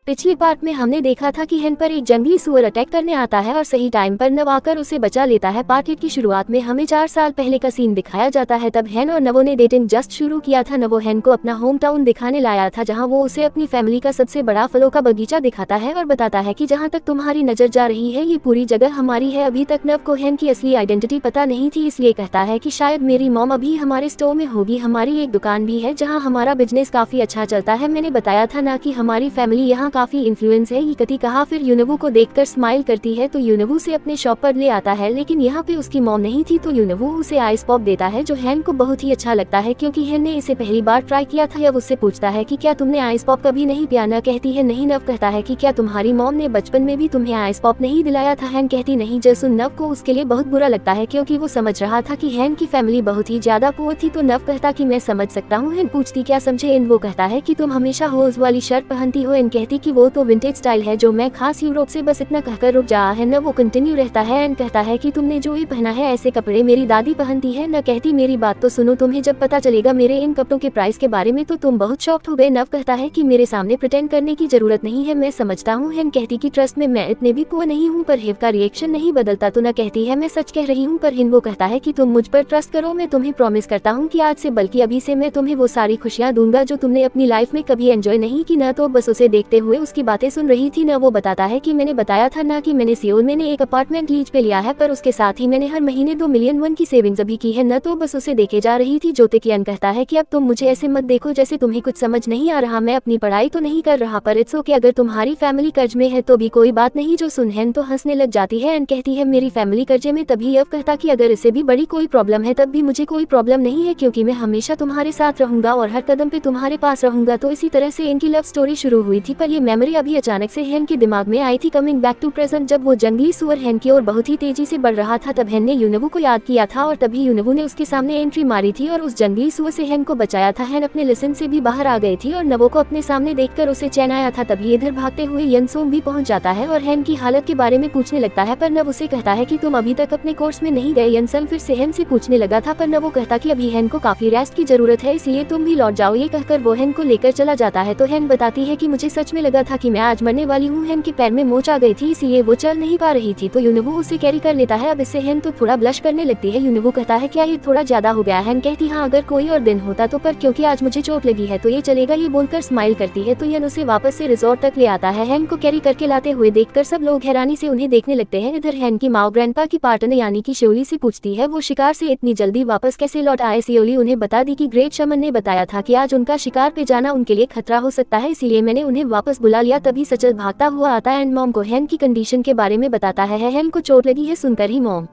पिछली पार्ट में हमने देखा था कि हेन पर एक जंगली सुअर अटैक करने आता है और सही टाइम पर नव आकर उसे बचा लेता है। पार्ट 8 की शुरुआत में हमें 4 साल पहले का सीन दिखाया जाता है। तब हेन और नवो ने डेटिंग जस्ट शुरू किया था। नवो हेन को अपना होम टाउन दिखाने लाया था, जहां वो उसे अपनी फैमिली का सबसे बड़ा फलों का बगीचा दिखाता है और बताता है कि जहां तक तुम्हारी नजर जा रही है ये पूरी जगह हमारी है। अभी तक नव को हेन की असली आइडेंटिटी पता नहीं थी, इसलिए कहता है कि शायद मेरी मॉम अभी हमारे स्टोर में होगी। हमारी एक दुकान भी है जहाँ हमारा बिजनेस काफी अच्छा चलता है। मैंने बताया था ना कि हमारी फैमिली यहाँ काफी इन्फ्लुएंस है, ये कति कहा। फिर यूनवू को देखकर स्माइल करती है तो यूनवू से अपने शॉप पर ले आता है, लेकिन यहाँ पे उसकी मॉम नहीं थी तो यूनवू उसे आइस पॉप देता है जो हेन को बहुत ही अच्छा लगता है क्योंकि हेन ने इसे पहली बार ट्राई किया था। अब उससे पूछता है कि क्या तुमने आइस पॉप कभी नहीं पिया? न कहती है नहीं। नव कहता है कि क्या तुम्हारी मॉम ने बचपन में भी तुम्हें आइस पॉप नहीं दिलाया था? हेन कहती नहीं। जैसुन नव को उसके लिए बहुत बुरा लगता है क्योंकि वो समझ रहा था कि हेन की फैमिली बहुत ही ज्यादा पुअर थी। तो नव कहता कि मैं समझ सकता हूँ। हेन पूछती क्या समझे? इन वो कहता है कि तुम हमेशा होज वाली शर्ट पहनती हो। इन कहती कि वो तो विंटेज स्टाइल है जो मैं खास यूरोप से। बस इतना कहकर रुक जा है। न वो कंटिन्यू रहता है। एन कहता है कि तुमने जो ये पहना है ऐसे कपड़े मेरी दादी पहनती है। न कहती मेरी बात तो सुनो, तुम्हें जब पता चलेगा मेरे इन कपड़ों के प्राइस के बारे में तो तुम बहुत शॉक्ड हो गए। नव कहता है कि मेरे सामने प्रिटेंड करने की जरूरत नहीं है, मैं समझता हूँ। हेन कहती कि ट्रस्ट में मैं इतने भी पुअर नहीं हूँ। पर हेव का रिएक्शन नहीं बदलता तो न कहती है मैं सच कह रही हूँ। पर हिन वो कहता है कि तुम मुझ पर ट्रस्ट करो, मैं तुम्हें प्रॉमिस करता हूँ कि आज से बल्कि अभी से मैं तुम्हें वो सारी खुशियाँ दूंगा जो तुमने अपनी लाइफ में कभी एंजॉय नहीं की। न तो बस उसे देखते हुए उसकी बातें सुन रही थी। न वो बताता है कि मैंने बताया था ना कि मैंने सियोल में एक अपार्टमेंट लीज पे लिया है, पर उसके साथ ही मैंने हर महीने 2 मिलियन वन की सेविंग्स अभी की है। न तो बस उसे देखे जा रही थी। जोतेकियन कहता है कि अब तुम मुझे ऐसे मत देखो जैसे तुम्हें कुछ समझ नहीं आ रहा। मैं अपनी पढ़ाई तो नहीं कर रहा, पर इट्स ओके, अगर तुम्हारी फैमिली कर्ज में है तो भी कोई बात नहीं। जो सुन हेन तो हंसने लग जाती है। एन कहती है मेरी फैमिली कर्जे में तभी। अब कहता कि अगर इससे भी बड़ी कोई प्रॉब्लम है तब भी मुझे कोई प्रॉब्लम नहीं है क्योंकि मैं हमेशा तुम्हारे साथ रहूंगा और हर कदम पे तुम्हारे पास रहूंगा। तो इसी तरह से इनकी लव स्टोरी शुरू हुई थी, पर ये मेमोरी अभी अचानक से हेन के दिमाग में आई थी। कमिंग बैक टू प्रेजेंट, जब वो जंगली सुअर हेन की ओर बहुत ही तेजी से बढ़ रहा था तब हेन ने यूनवू को याद किया था और तभी यूनवू ने उसके सामने एंट्री मारी थी और उस जंगली सुअर से हेन को बचाया था। हेन अपने लिसन से भी बाहर आ गई थी और नवो को अपने सामने देखकर उसे चैन आया था। तभी इधर भागते हुए यनसोंग भी पहुंच जाता है और हेन की हालत के बारे में पूछने लगता है, पर नव उसे कहता है कि तुम अभी तक अपने कोर्स में नहीं गए। यनसंग फिर से हेन से पूछने लगा था, पर नवो कहता कि अभी हेन को काफी रेस्ट की जरूरत है, इसलिए तुम भी लौट जाओ। ये कहकर वो हेन को लेकर चला जाता है। तो हेन बताती है कि मुझे सच में लगा था कि मैं आज मरने वाली हूँ। हेन के पैर में मोच आ गई थी इसलिए वो चल नहीं पा रही थी, तो यूनवू उसे कैरी कर लेता है। अब इससे हेन तो थोड़ा ब्लश करने लगती है। यूनवू कहता है क्या ये थोड़ा ज्यादा हो गया? हेन कहती हाँ, अगर कोई और दिन होता तो, पर क्योंकि आज मुझे चोट लगी है तो ये चलेगा। ये बोलकर स्माइल करती है तो यन उसे वापस से रिजॉर्ट तक ले आता है। हेन को कैरी करके लाते हुए देखकर सब लोग हैरानी से उन्हें देखने लगते हैं। इधर हेन की माँ ग्रैंडपा की पार्टनर यानी कि शियोली से पूछती है वो शिकार से इतनी जल्दी वापस कैसे लौट आए। शियोली उन्हें बता दी कि ग्रेट शमन ने बताया था कि आज उनका शिकार पे जाना उनके लिए खतरा हो सकता है, इसीलिए मैंने उन्हें वापस बुला लिया। तभी सचल भागता हुआ आता है एंड मॉम को हेन की कंडीशन के बारे में बताता है। हेन को चोट लगी है सुनकर ही मॉम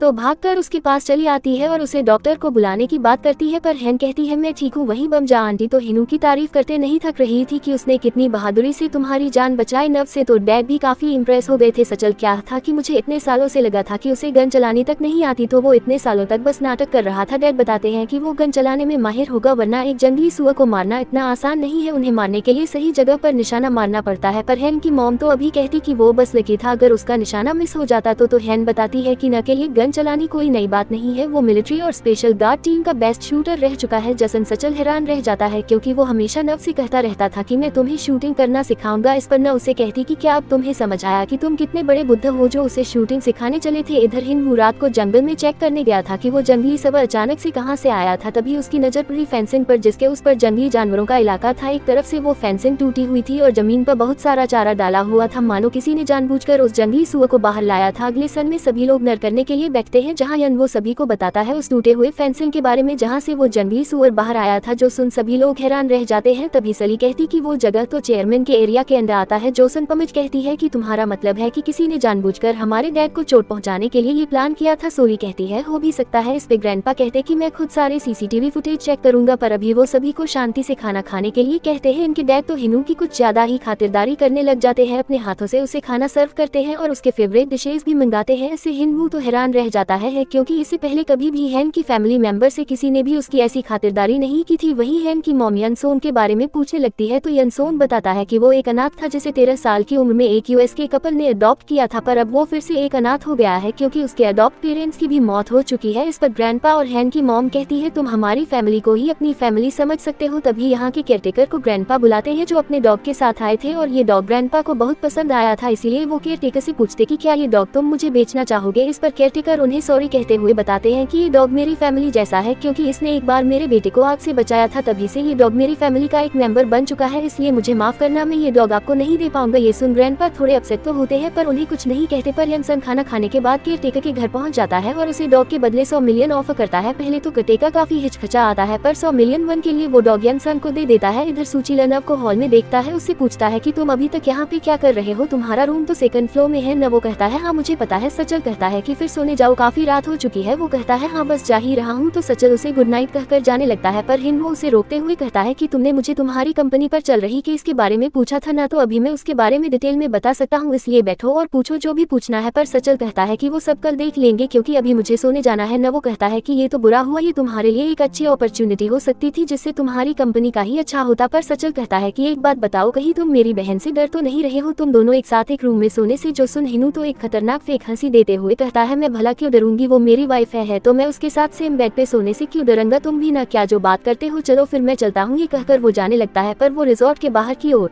तो भागकर उसके पास चली आती है और उसे डॉक्टर को बुलाने की बात करती है, पर हेन कहती है मैं ठीक हूँ। वहीं बमजा आंटी तो हिनू की तारीफ करते नहीं थक रही थी कि उसने कितनी बहादुरी से तुम्हारी जान बचाई। नव से तो डैड भी काफी इम्प्रेस हो गए थे। सचल क्या था कि मुझे इतने सालों से लगा था कि उसे गन चलानी तक नहीं आती, तो वो इतने सालों तक बस नाटक कर रहा था। डैड बताते हैं कि वो गन चलाने में माहिर होगा, वरना एक जंगली सुअर को मारना इतना आसान नहीं है। उन्हें मारने के लिए सही जगह पर निशाना मारना पड़ता है। पर हेन की मॉम तो अभी कहती कि वो बस लकी था, अगर उसका निशाना मिस हो जाता तो हेन बताती है कि न के लिए गन चलानी कोई नई बात नहीं है, वो मिलिट्री और स्पेशल गार्ड टीम का बेस्ट शूटर रह चुका है। जसन सचल हैरान रह जाता है क्योंकि वो हमेशा नव से कहता रहता था कि मैं तुम्हें शूटिंग करना सिखाऊंगा। इस पर न उसे कहती कि क्या अब तुम्हें समझ आया कि तुम कितने बड़े बुद्ध हो जो उसे शूटिंग सिखाने चले थे। इधर हिन रात को जंगल में चेक करने गया था कि वो जंगली सब अचानक से कहां से आया था। तभी उसकी नजर पड़ी फेंसिंग पर, जिसके उस पर जंगली जानवरों का इलाका था। एक तरफ से वो फेंसिंग टूटी हुई थी और जमीन पर बहुत सारा चारा डाला हुआ था, मानो किसी ने जानबूझकर उस जंगली सुअर को बाहर लाया था। अगले सन में सभी लोग नर करने के लिए बैठते हैं, जहाँ यन वो सभी को बताता है उस टूटे हुए फेंसिंग के बारे में जहां से वो जंगली सुअर बाहर आया था। जो सुन सभी लोग हैरान रह जाते हैं। तभी सली कहती कि वो जगह तो चेयरमैन के एरिया के अंदर आता है। जोसन पमिज कहती है कि तुम्हारा मतलब है कि किसी ने जानबूझकर हमारे डैड को चोट पहुंचाने के लिए ये प्लान किया था। सोली कहती है हो भी सकता है। इस पे ग्रैंडपा कहते कि मैं खुद सारे सीसीटीवी फुटेज चेक करूंगा, पर अभी वो सभी को शांति से खाना खाने के लिए कहते हैं। इनके डैड तो हिनू की कुछ ज्यादा ही खातिरदारी करने लग जाते हैं, अपने हाथों से उसे खाना सर्व करते हैं और उसके फेवरेट डिशेज भी मंगाते हैं। इससे हिनू तो हैरान रह जाता है क्योंकि इससे पहले कभी भी हैन की फैमिली मेंबर से किसी ने भी उसकी ऐसी खातिरदारी नहीं की थी। वहीं हैन की मॉम यनसोन के बारे में पूछने लगती है तो यनसोन बताता है कि वो एक अनाथ था जिसे 13 साल की उम्र में एक यूएस के कपल ने अडॉप्ट किया था, पर अब वो फिर से एक अनाथ हो गया है क्योंकि उसके अडॉप्ट पेरेंट्स की भी मौत हो चुकी है। इस पर ग्रैंडपा और हैन की मॉम कहती है तुम हमारी फैमिली को ही अपनी फैमिली समझ सकते हो। तभी यहाँ के केयरटेकर को ग्रैंडपा बुलाते हैं जो अपने डॉग के साथ आए थे और ये डॉग ग्रैंडपा को बहुत पसंद आया था, इसीलिए वो केयरटेकर से पूछते कि क्या ये डॉग तुम मुझे बेचना चाहोगे। इस पर केयरटेकर उन्हें सॉरी कहते हुए बताते हैं कि ये डॉग मेरी फैमिली जैसा है क्योंकि इसने एक बार मेरे बेटे को आग से बचाया था, तभी से ये डॉग मेरी फैमिली का एक मेंबर बन चुका है, इसलिए मुझे माफ करना, मैं ये डॉग आपको नहीं दे पाऊंगा। ये सुन ग्रैंडपा थोड़े अपसेट तो होते हैं पर उन्हें कुछ नहीं कहते। पर यनसन खाना खाने के बाद केयरटेकर के घर पहुंच जाता है और उसे डॉग के बदले 100 मिलियन ऑफर करता है। पहले तो केयरटेकर काफी हिचकिचा आता है पर 100 मिलियन वन के लिए वो डॉग यनसन को दे देता है। इधर सूची नव को हॉल में देखता है, उससे पूछता है कि तुम अभी तक यहाँ पे क्या कर रहे हो, तुम्हारा रूम तो सेकंड फ्लोर में है। नवो कहता है हाँ मुझे पता है। सचल कहता है कि फिर सोने जाओ, काफी रात हो चुकी है। वो कहता है हाँ बस जा ही रहा हूँ। तो सचल उसे गुड नाइट कहकर जाने लगता है पर हिन वो उसे रोकते हुए कहता है कि तुमने मुझे तुम्हारी कंपनी पर चल रही केस के बारे में पूछा था ना, तो अभी मैं उसके बारे में डिटेल में बता सकता हूँ, इसलिए बैठो और पूछो जो भी पूछना है। पर सचल कहता है कि वो सब कल देख लेंगे क्योंकि अभी मुझे सोने जाना है। नवो कहता है कि ये तो बुरा हुआ, ये तुम्हारे लिए एक अच्छी अपॉर्चुनिटी हो सकती थी जिससे तुम्हारी कंपनी का ही अच्छा होता। पर सचल कहता है कि एक बात बताओ, कहीं तुम मेरी बहन से डर तो नहीं रहे हो, तुम दोनों एक साथ एक रूम में सोने से। जो सुन हिनू तो एक खतरनाक फेक हंसी देते हुए कहता है मैं भला क्यों डरूंगी, वो मेरी वाइफ है तो मैं उसके साथ सेम बेड पे सोने से क्यों डरूंगा, तुम भी ना क्या जो बात करते हो, चलो फिर मैं चलता हूँ। ये कहकर वो जाने लगता है पर वो रिजॉर्ट के बाहर की ओर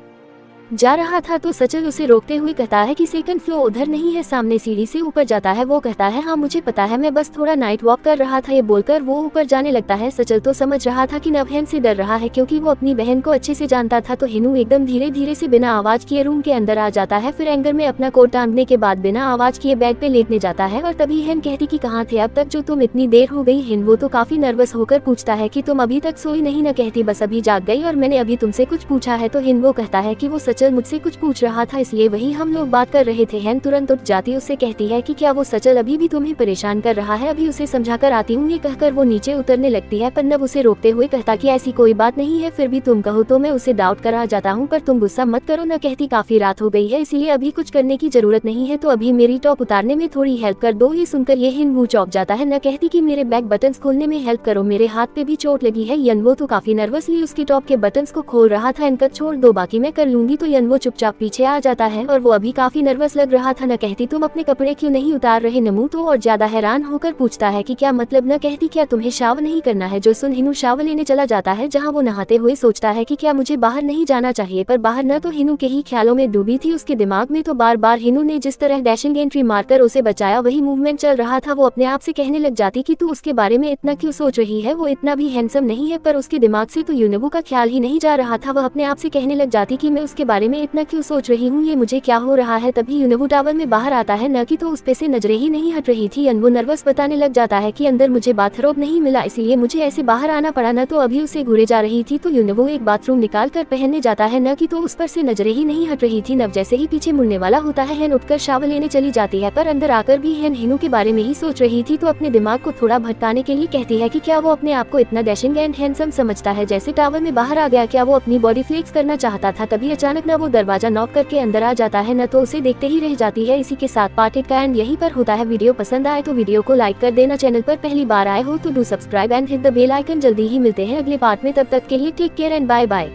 जा रहा था तो सचल उसे रोकते हुए कहता है कि सेकंड फ्लोर उधर नहीं है, सामने सीढ़ी से ऊपर जाता है। वो कहता है हाँ मुझे पता है, मैं बस थोड़ा नाइट वॉक कर रहा था। ये बोलकर वो ऊपर जाने लगता है। सचल तो समझ रहा था कि नवहन से डर रहा है क्योंकि वो अपनी बहन को अच्छे से जानता था। तो हिनू एकदम धीरे धीरे से बिना आवाज किए रूम के अंदर आ जाता है, फिर एंगर में अपना कोट टांगने के बाद बिना आवाज किए बेड पे लेटने जाता है। और तभी हेन कहती कि कहाँ थे अब तक जो तुम इतनी देर हो गई। हिन वो तो काफी नर्वस होकर पूछता है कि तुम अभी तक सोई नहीं ना, कहती बस अभी जाग गई और मैंने अभी तुमसे कुछ पूछा है। तो हिन वो कहता है कि वो सचल मुझसे कुछ पूछ रहा था इसलिए वही हम लोग बात कर रहे थे। हैन तुरंत उठ जाती उससे कहती है कि क्या वो सचल अभी भी तुम्हें परेशान कर रहा है, अभी उसे समझाकर आती हूँ। ये कहकर वो नीचे उतरने लगती है पर नव उसे रोकते हुए कहता कि ऐसी कोई बात नहीं है, फिर भी तुम कहो तो मैं उसे डाउट करा जाता हूँ, पर तुम गुस्सा मत करो ना, कहती काफी रात हो गई है इसलिए अभी कुछ करने की जरूरत नहीं है, तो अभी मेरी टॉप उतारने में थोड़ी हेल्प कर दो। ये सुनकर ये हिन मुंह चौंक जाता है, न कहती कि मेरे बैक बटन्स खोलने में हेल्प करो, मेरे हाथ पे भी चोट लगी है। यनवो तो काफी नर्वसली उसकी टॉप के बटन्स को खोल रहा था। इनका छोड़ दो, बाकी मैं कर लूंगी। तो यनवो चुपचाप पीछे आ जाता है और वो अभी काफी नर्वस लग रहा था। न कहती तुम अपने कपड़े क्यों नहीं उतार रहे। नमू तो और ज्यादा हैरान होकर पूछता है कि क्या मतलब। न कहती क्या तुम्हें शावर नहीं करना है। जो सुन हिनू शावर लेने चला जाता है जहाँ वो नहाते हुए सोचता है कि क्या मुझे बाहर नहीं जाना चाहिए, पर बाहर न तो हिनू के ही ख्यालों में डूबी थी। उसके दिमाग में तो बार बार हिनू ने जिस तरह डैशिंग एंट्री मारकर उसे बचाया वही मूवमेंट चल रहा था। वो अपने आप से कहने लग जाती कि तू उसके बारे में इतना क्यों सोच रही है, वो इतना भी हैंडसम नहीं है। पर उसके दिमाग से तो यूनबू का ख्याल ही नहीं जा रहा था। वह अपने आप से कहने लग जाती कि मैं उसके बारे में इतना क्यों सोच रही हूँ, ये मुझे क्या हो रहा है। तभी यूनबू टावर में बाहर आता है, न कि तो उस पे से नजरें ही नहीं हट रही थी। अनवो नर्वस बताने लग जाता है कि अंदर मुझे बाथरोब नहीं मिला इसीलिए मुझे ऐसे बाहर आना पड़ा। न तो अभी उसे घूरे जा रही थी तो यूनबू एक बाथरूम निकाल कर पहनने जाता है, न कि तो उस पर से नजरें ही नहीं हट रही थी। नव जैसे ही पीछे मुड़ने वाला होता है हैन उठकर शावर लेने चली जाती है, पर अंदर आकर भी हैन हिनू के बारे में ही सोच रही थी। तो अपने दिमाग को थोड़ा भटकाने के लिए कहती है कि क्या वो अपने आप को इतना डैशिंग एंड हैंडसम समझता है जैसे टावर में बाहर आ गया, क्या वो अपनी बॉडी फ्लेक्स करना चाहता था। तभी अचानक न वो दरवाजा नॉक करके अंदर आ जाता है, न तो उसे देखते ही रह जाती है। इसी के साथ पार्ट 8 का एंड यहीं पर होता है। वीडियो पसंद आए तो वीडियो को लाइक कर देना, चैनल पर पहली बार आए हो तो do subscribe and hit the bell icon. जल्दी ही मिलते हैं अगले पार्ट में, तब तक के लिए take care and bye bye.